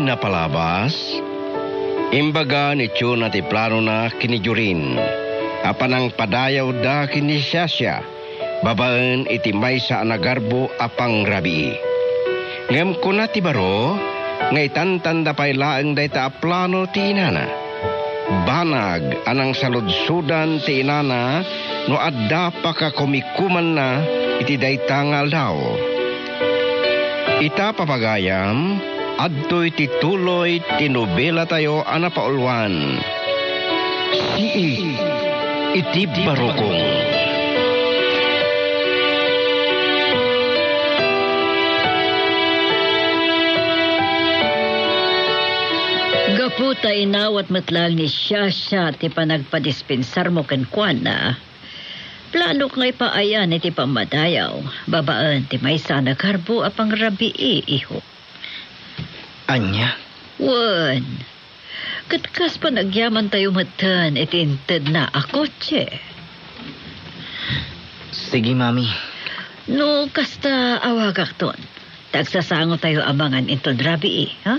napalabas, imbaga ni Chuna ti plano na kinijurin. Apan ang padayaw da kini Sasha, babaan iti maysa anagarbo apang rabi. Ngem kuna ti baro, ngay tantanda pa'y laeng dayta a plano ti inana. Banag anang saludsudan ti inana no adda pa ka kumikuman na iti dayta nga aldaw. Ita papagayam, adto'y tituloy tinobela tayo anapaulwan. Iti barokong. Gaputa inawat matlang ni Sasha ti panagpadispensar mo kenkwana. Plano ngay paayan iti pamadayaw. Babaan ti may sana karbo apang rabii iho. Anya? Wan. Katkas pa nagyaman tayo matan iti inted na akotse. Sige, Mami. No, kasta awagak ton. Tagsasango tayo abangan inton rabii, ha?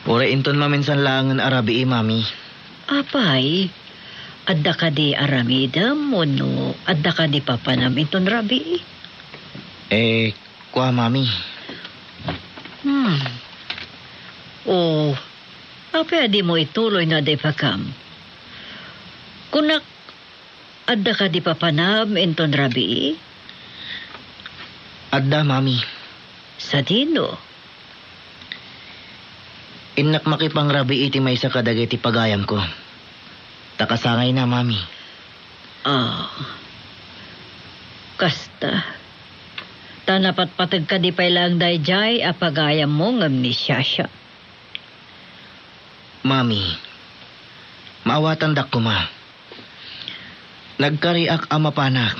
Ura inton maminsan langan arabi, Mami. Apay, adda ka di aramidam o no, adda ka di papanam inton rabii? Kwa, Mami. O, apay di mo ituloy na di pakam. Kunak, adda ka di papanam inton rabii? Adda, Mami. Sa dino? Inak makipang rabi iti may sa kadagay ti pagayam ko. Takasangay na, Mami. Kasta. Tanapat patag ka di pailang dayjay apagayam mo ngam ni Sasha. Mami, maawatan dak ko, ma. Nagkariak ama panak.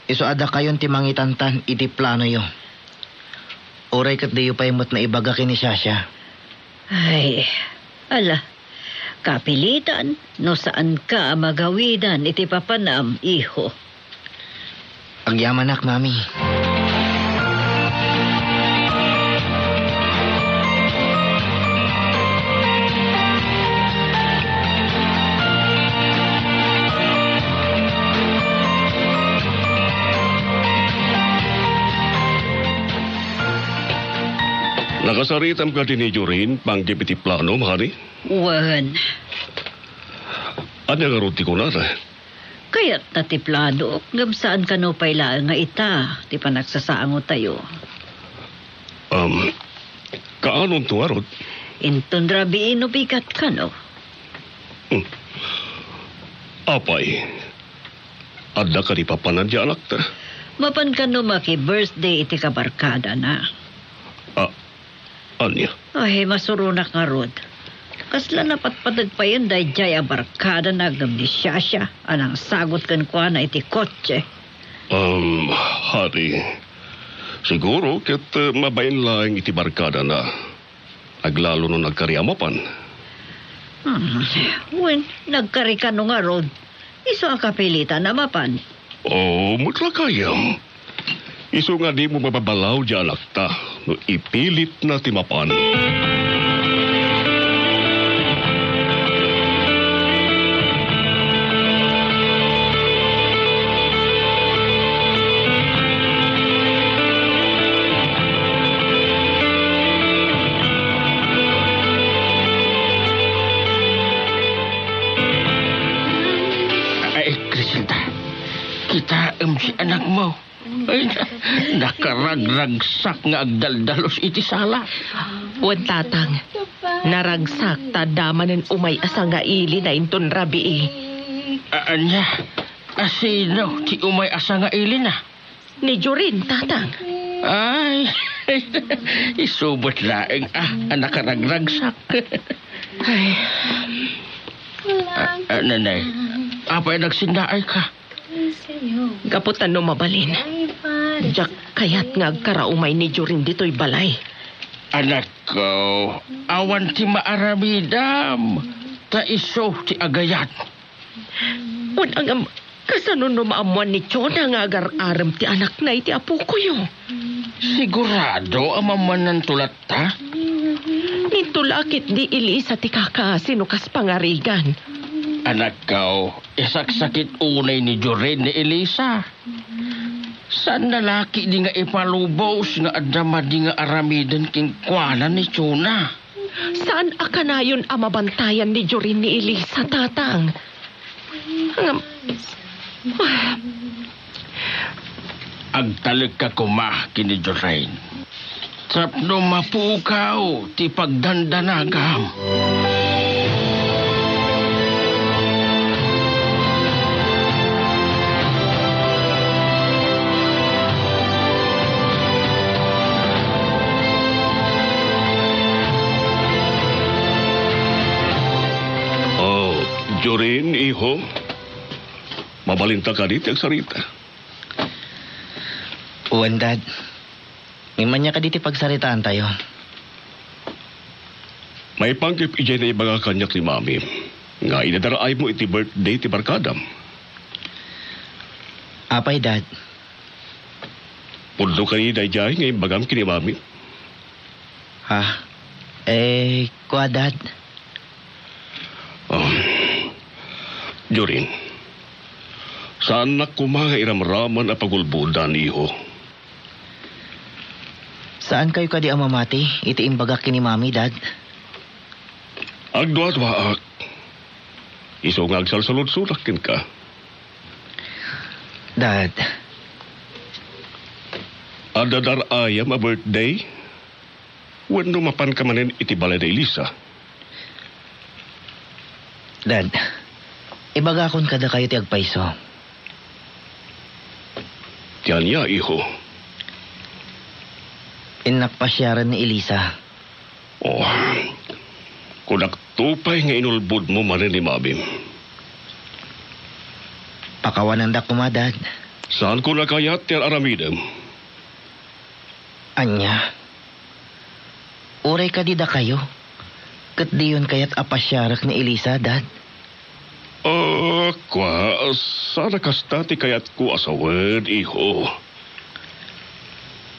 Iso ada kayon ti mangitantan iti plano yo. Oray kat diyo pa imot na ibaga kini Sasha. Ay, ala, kapilitan no saan ka magawidan iti papanam, iho. Agyamanak, Mami. Nakasaritam ka din ni Jorin, panggipiti plano, mahari? Wan, Ano nga ruti ko na, kaya't nati plano, ngam saan ka no pailaan nga ita, ti panagsasaango tayo. Kaanon to, Arot? Inton rabiin no bigat ka no? Apay, adda ka di papanadya anak ta. Mapan ka no maki-birthday iti kabarkada na. Anya? Ay, masurunak nga rod. Kasla napatpadag pa yun dahil jay abarkada na agam ni Sasha. Anang sagot kan kwa na iti kotse. Hari, siguro ket mabayin lang iti barkada na. Aglalo no nagkariamapan. Wen, nagkari ka no nga rod. Iso ang kapilitan na mapan. Mutlakayam. Iso nga di mo mababalaw di anak ta, no ipilit na timapan. Ay, Criselda, kita si anak mo. Ay, nakaragragsak nga agdaldalos iti sala. Wan tatang, naragsak tadamanen umay asa nga ili na inton rabii. Anya, asino ti umay asa nga ili na? Ni Jorin, tatang. Ay, isubot laeng nakaragragsak. Ay, Nanay, apay nagsindaay ka? gaputan no mabalin. Jak kayat nga agkaraumay ni Jorin dito'y balay. Anak ko, awan ti maaramidam. Ta iso ti agayat. Unang kasano no maamuan ni Chona nga agar-aram ti anak na iti apo ko yo. Sigurado ang mamanan tulat ta? Nitulakit di Elisa ti kaka sinukas pangarigan. Anak kao, isak-sakit unay ni Jorin ni Elisa. Saan nalaki di nga ipalubos nga adama di nga aramidan king kwanan ni Chuna? Saan akanayon ang mabantayan ni Jorin ni Elisa, tatang? Agtalag ka kumah kini Jorin. Trapno mapukaw ti pagdandanagam. Jorin, iho. Mabalinta ka dito ang sarita. Uwan, Dad. May manya ka dito pagsaritaan tayo. May pangkip ijay na ibaga kanyak ni Mami. Nga inadaraay mo iti birthday ti Barkadam. Apay, Dad. Pundo ka ni Dayjay nga ibagam kini Mami. Ha? Kuha, Dad. Jorin, saan na kumaga iramraman ang pagulbudan, iho? Saan kayo kadi amamati? Iti imbaga kini Mami, Dad. Agdwa-dwaak. Iso nga agsalsalod-sulakin ka. Dad. Adadar ayam a birthday? When lumapan ka manin iti balay na Elisa? Dad. Ibaga kon kada kayo ti agpaiso. Tiyan niya, iho. Inakpasyaran ni Elisa. Oh, kung naktupay nga inulbud mo manin ni Mabim. Pakawanan da kuma, Dad. Saan ko nakayat ti aramidem? Anya. Uray ka di da kayo. Kat di yun kayat apasyarak ni Elisa, Dad. Sana kastati kayat ko asawad, iho.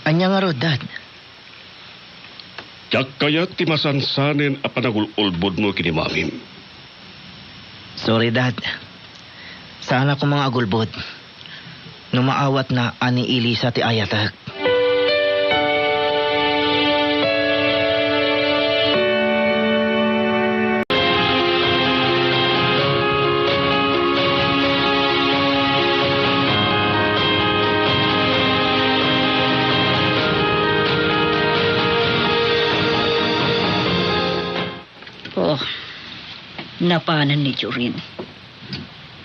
Anya nga ro, Dad. Tiyak kayat ti masansanin a panagululbod mo kini Mamim. Sorry, Dad. Sana ko mga agulbod. Numaawat na ani Elisa ti ayatag. Napanan ni Jorin.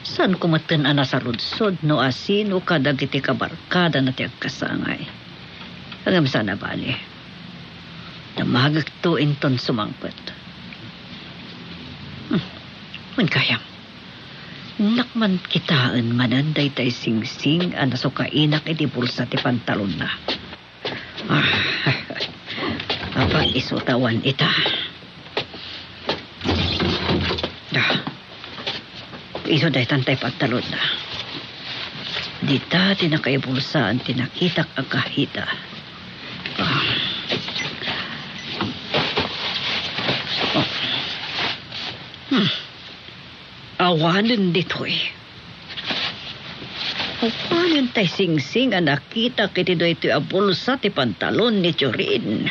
San kumatan ana sa ludsod no asin o kadag iti kabarkada na ti agkasangay. Hanggang sana bali. Namagag to inton sumangpet. Man kayam. Nakman kitaan mananday tay sing-sing ana so kainak iti bulsa ti pantalon na. Apa isutawan ita. Iso dahi tantay pagtalod na. Dita tinakaibulsaan tinakitak ang kahita. Awanan dito eh. Awanan tay sing-sing ang nakita kiti do ito abulsa ti pantalon ni Jorin.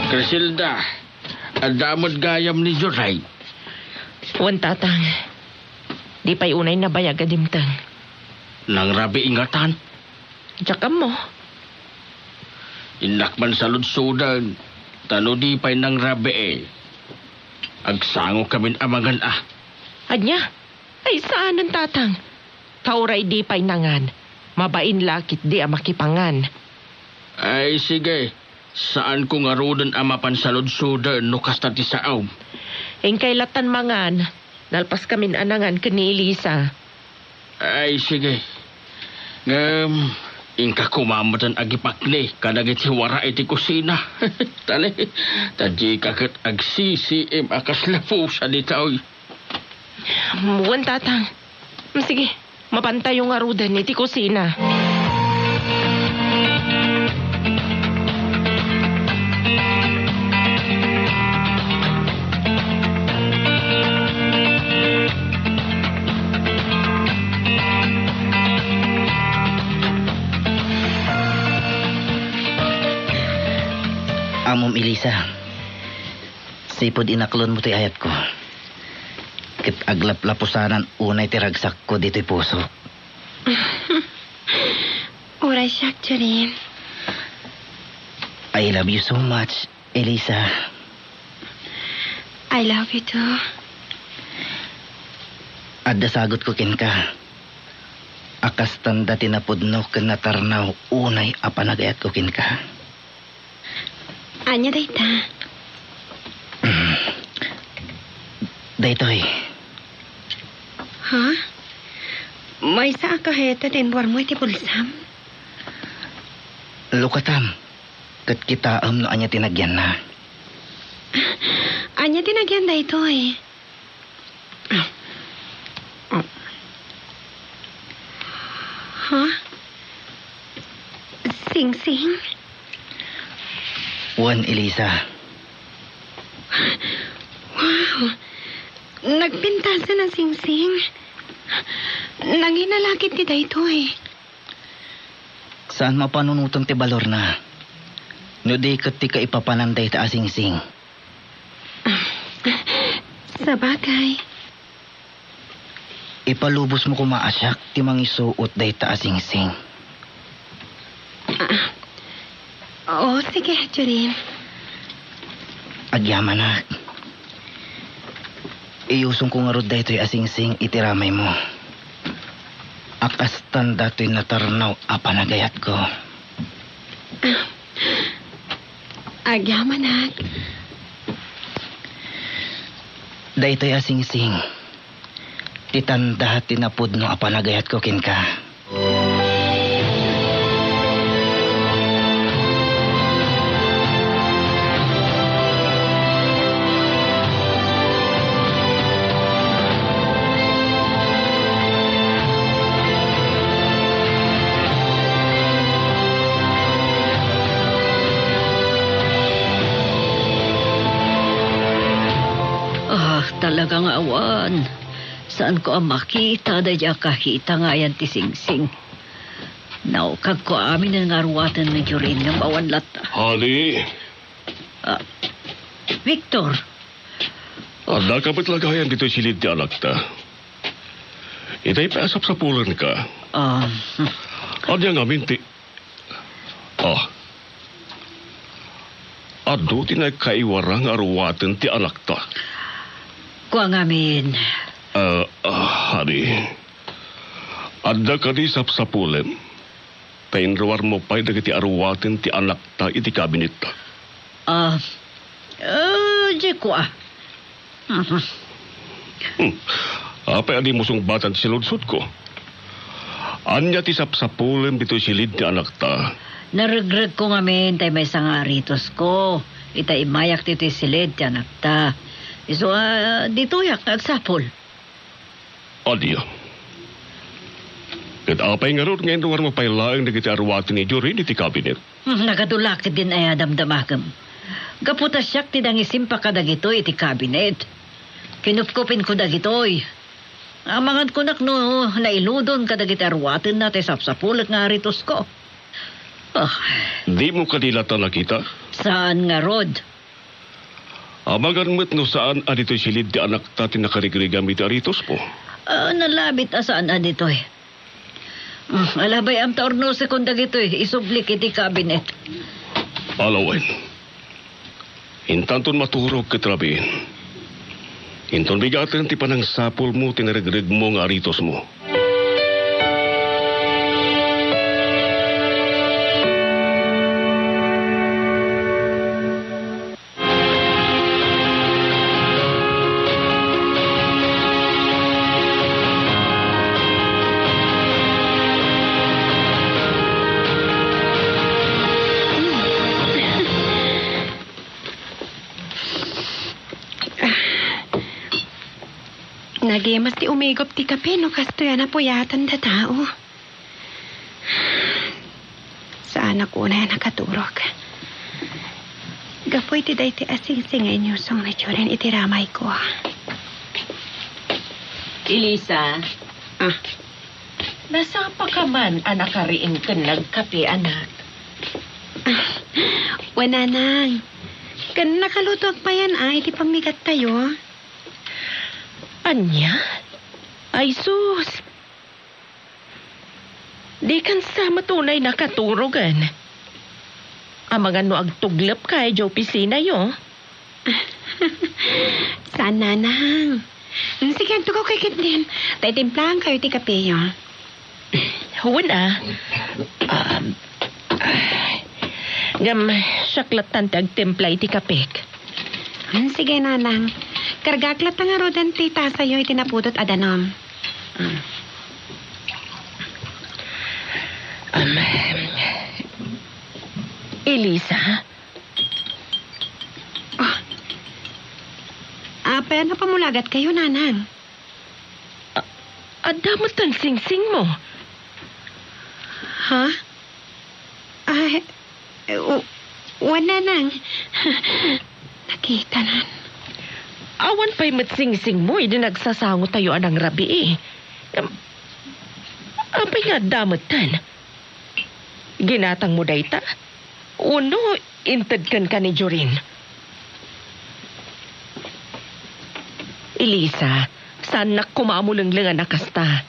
Griselda, adamod gayam ni Joray. Wan, tatang. Di pa'y unay na bayag adimtang. Nang rabi ingatan. Tsakam mo. Inakman sa ludsudan. Tano di pa'y nang rabi eh. Agsango kamin amangan ah. Anya? Ay saan ang tatang? Kauray di pa'y nangan. Mabain lakit di amakipangan. Ay sige. Saan ko nga rodan amapan sa ludsudan no kasta ti saaw? Engkay latan mangan. Nalpas kamin anangan kani Elisa. Ay sige. Ingka kumamatan agipakni kadagit si wara iti kusina. Tali, tadji kakat agsisi akas lapusa di taoy. Muwan, tatang. Sige, mapantay yung arudan iti kusina. Amom Elisa, sipod inaklon mo ti ayat ko. Kit aglap-lapusanan unay ti ragsak ko dito'y puso. Oray siyak, Jorin. I love you so much, Elisa. I love you too. Adda sagot ko kin ka. Akas tanda tinapudno ken natarnaw unay apanagayat ko kin ka. Anya dayta. Daytoy, Ha? May sa kaheta din war mo iti pulsam. lukatam. Kat kita no anya tinagyan na. Anya tinagyan daytoy. Ha? Sing-sing? Juan Elisa, Wow. Nagpintasan ng sing-sing. Nanginalakit ti daytoy. saan mapanunutom ti balor na? No di kat ti kaipapananday ta asing-sing. Sa bagay. Ipalubos mo kumaasyak ti mangisuot day ta asing-sing. Oo, sige, Jorin. Agyaman na. Iyusong ko nga rod daytoy asing-sing itiramay mo. Akas tanda to'y natarnaw apanagayat ko. Agyamanag. Daytoy asing-sing. Titanda tinapudno apanagayat ko kin ka. Talagang awan. Saan ko ang makita da dya kahita nga yan ti Sing-Sing. Naukag ko amin ang arwatan ng Jorin ng bawan lata. Honey, Victor, anda ka ba't lagayan dito silid ti anak ta? Itay paasap sa pulan ka. Adya nga minti. Ado tinay kaiwarang arwatan ti anak ta. kuha ngamin. Honey, adda ka di sapsapulen. Painrawar mo pa'y dagiti arwatin ti anak ta iti kabinet ta. Di kuha. Apay adi musong batan ti siludsod ko. Anya ti sapsapulen bito silid ti anak ta. Naregreg ko ngamin tay may sangaritos ko. Itay mayak titi silid ti anak ta. So, dito yak nagsapol. Adya. Kat apay nga ron ngayon luwar mo pa'y laing dagiti arwatin ni Jorin iti kabinet. Nagadulakit din ay adamdamagam. Gaputas siyak ti dangisimpa ka dagitoy iti kabinet. Kinupkupin ko dagitoy. Amangan ko nakno, nailudon ka dagiti arwatin na ti sapsapulat nga aritos ko. Di mo kanilata nakita? Saan nga, Rod? Amagan mo't no saan adito'y silid di anak tatin nakarigrigamit aritos po. Nalabit saan aditoy. Alabay am taorno sekunda gitoy, isublik iti kabinet. Alawen. Intanton maturog katrabin. Inton bigatin ti panang sapol mo tinarigrig mo nga aritos mo. Lagi mas ti umigop ti kape no kasto yan na puyatan da tao. Saan ako na nakaturok? Gapoy ti day ti asing-singay niyo song na tsurin itiramay ko. Elisa, Ah, nasa pa ka man, anak kariin ka nagkape, anak? wala nang. Kan nakaluto pa yan ay, di pamigat tayo. Anya? Ay, sus! Di kan sa matunay nakaturogan. Ang mga no agtuglap kay jo pisina yo. Sana nang. Sige, tugaw kay Kitlin. Tay timplahan kayo ti kape yo. Huwag na. Gam, saklatan ti agtemplay ti kapek. Sige, nanang. Kargaklat nga rodan ti tasayo itinapudot adanom. Elisa? Apa na pamulagat kayo, nanang? Adamot ang sing-sing mo. Ha? Ay, wala nang. Nakita nan. Awan pa'y matsing-sing mo, hindi nagsasango tayo anang rabi eh. Apay nga damutan. Ginatang mo dayta? Uno, intad kan ka ni Jorin. Elisa, sanak kumamulanglang nakasta.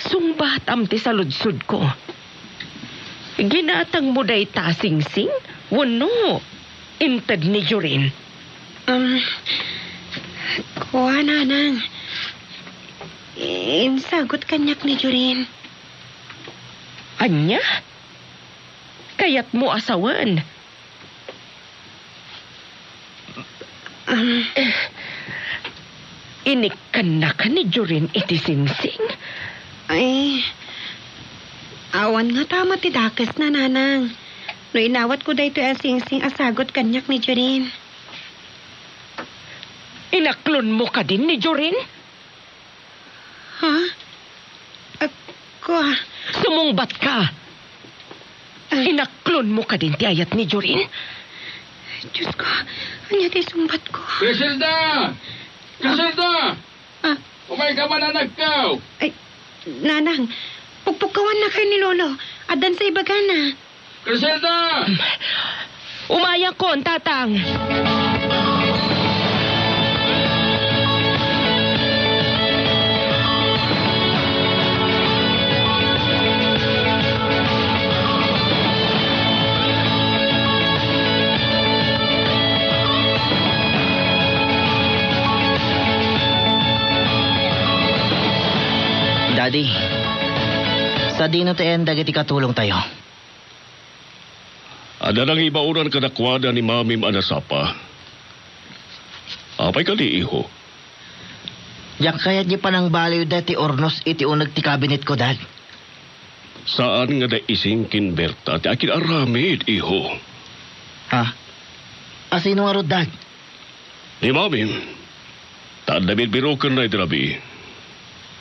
Sungbat amti sa ludsud ko. Ginatang mo dayta sing-sing? Uno, intad ni Jorin. Kuha, nanang. Insagot kanyak ni Jorin. Anya? Kaya't mo asawan. Inikan na ka ni Jorin iti sing-sing? Ay, awan nga tama ti dakas na, nanang. No inawat ko dayto asing-sing asagot kanyak ni Jorin. Inaklon mo ka din ni Jorin? Ha? Ako, Sumungbat ka. Inaklon mo ka din ti ayat ni Jorin? Diyos ko, anya ti sumbat ko. Griselda! Griselda! Ah, Umay ka man na nagkaw! ay, nanang, pugpukawan na kayo ni Lolo. Adan sa ibaga na. Griselda! Umaya ko ang tatang. Daddy, sa dino to en dagiti katulong tayo. Ada nang ibauran kadakwada ni Mamim Anasapa. Apay ka di, iho? Yak kaya di pa nang baliw dati ornos iti unag ti kabinet ko, Dad. Saan nga da ising kinberta ti akin aramid, iho? Ha? Asino nga rod, Dad? Ni Mamim. Tadamid birokan na idrabi.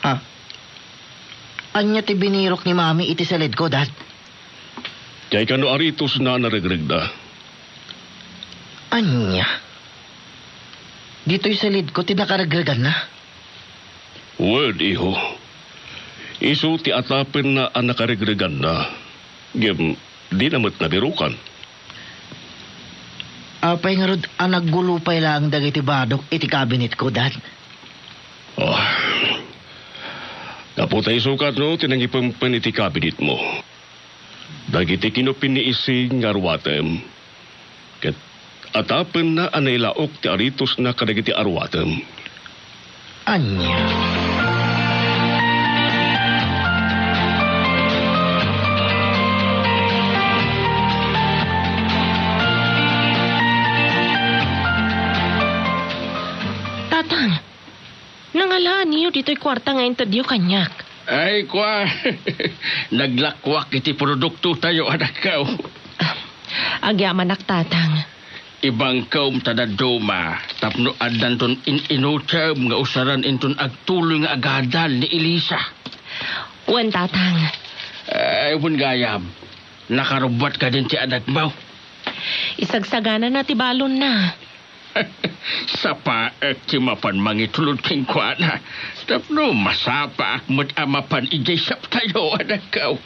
Ha? Anya ti binirok ni Mami iti salid ko, Dad. Kaya kano aritos na naregregda. Anya? Dito'y salid ko tinakaragregan na. Word, iho. Isu ti atapin na ang nakaregregan na. Gem, di namat nabirukan. Apay nga rod ang naggulupay lang dagiti badok iti kabinet ko, Dad. Oh. Kaputay sukat no, tinangipampan iti kabinet mo. Dagiti kinupin ni ising arwatem. Ket atapin na anaylaok ti aritos na kadagiti arwatem. Anya? Tatang, nangalaan niyo dito'y kwarta nga intadyo kanyak. Ay, kwa. Naglakwak iti produkto tayo, anak ka. Agyaman ak tatang. Ibang kaum tadadoma, tapno adan ton inutab nga usaran inton agtuloy nga agadal ni Elisa. Wan tatang, Ay, gayam. Nakarubat ka din ti anak mo. isagsagana na ti balon na. Sa paek ti mapan mangitulod king kuana. Tapno masapa akmat amapan ijay sap tayo anak ko.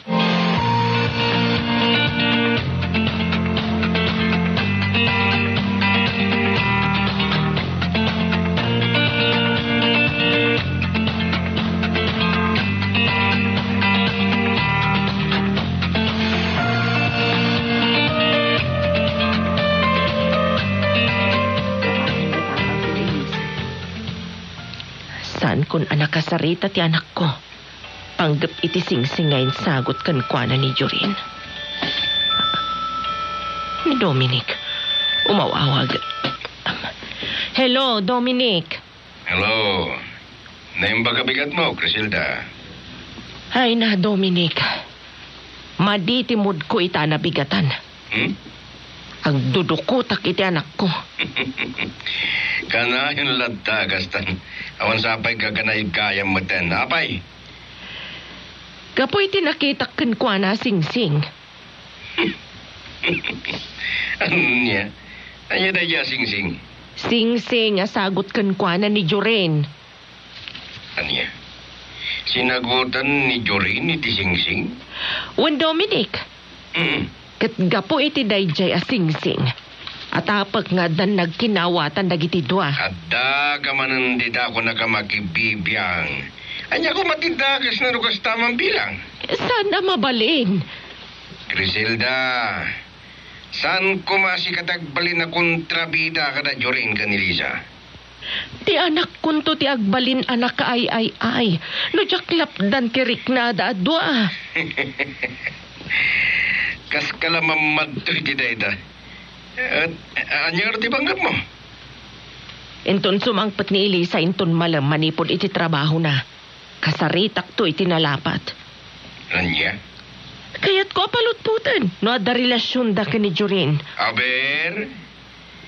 Saan kun anak kasarita ti anak ko? Panggap iti singsingayin sagot kan kuana ni Jorin. Ni Dominic, umawawag. Hello, Dominic. Hello. Naimba ka bigat mo, Crisilda? Ay na, Dominic. Maditimod ko ita na bigatan. Ang dudukutak iti anak ko. Kana yung ladtagastan. Awan sapay kaganaig kayang maten. Apay? Kapoy tinakitak kan kuana singsing. Ano niya? Anya na niya sing-sing? Singsing asagot kan kuana ni Jorin. Ano niya? Sinagutan ni Jorin iti sing-sing? Wan Dominic, kat gapo iti dayjay asingsing. At apak nga dan nagkinawatan dagiti dua. Adda ka man hindi ako nakamakibibiyang. Anya ko matidagas na rukas tamang bilang. Sana mabalin. Crisilda, saan ko masikatagbalin na kontrabida kada Jorin ka ni Lisa? Ti anak kunto ti agbalin anak ka ay. No jaklap dan kirik na da dua. Kas kalamamad to iti dayda. Anyar ti banggap mo? Inton sumangpat ni Elisa inton malam manipod iti trabaho na. Kasaritak to iti nalapat. Anya? Kaya't ko palutputan. No ada relasyon da ka ni Jorin. Aber,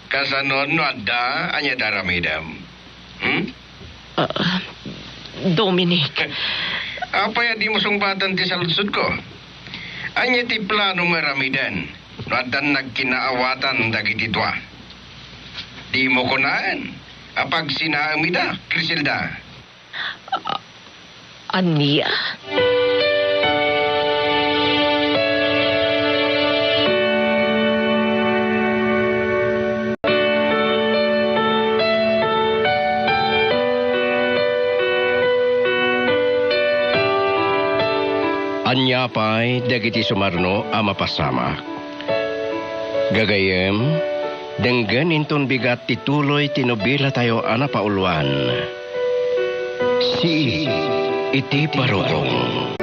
kasanon no adda, anya daramidam. Dominic. Apay di mo sungbatan ti saludsod ko? Anya ti plano maramidan. No addan nagkinaawatan dagiti dua. Di mo kunaan. Apag sinaamida, Crisilda. Ania? Anya pa'y dagiti sumarno a mapasama. Gagayem, denggan inton bigat tituloy tinubila tayo ana pauluan. Si iti parugong.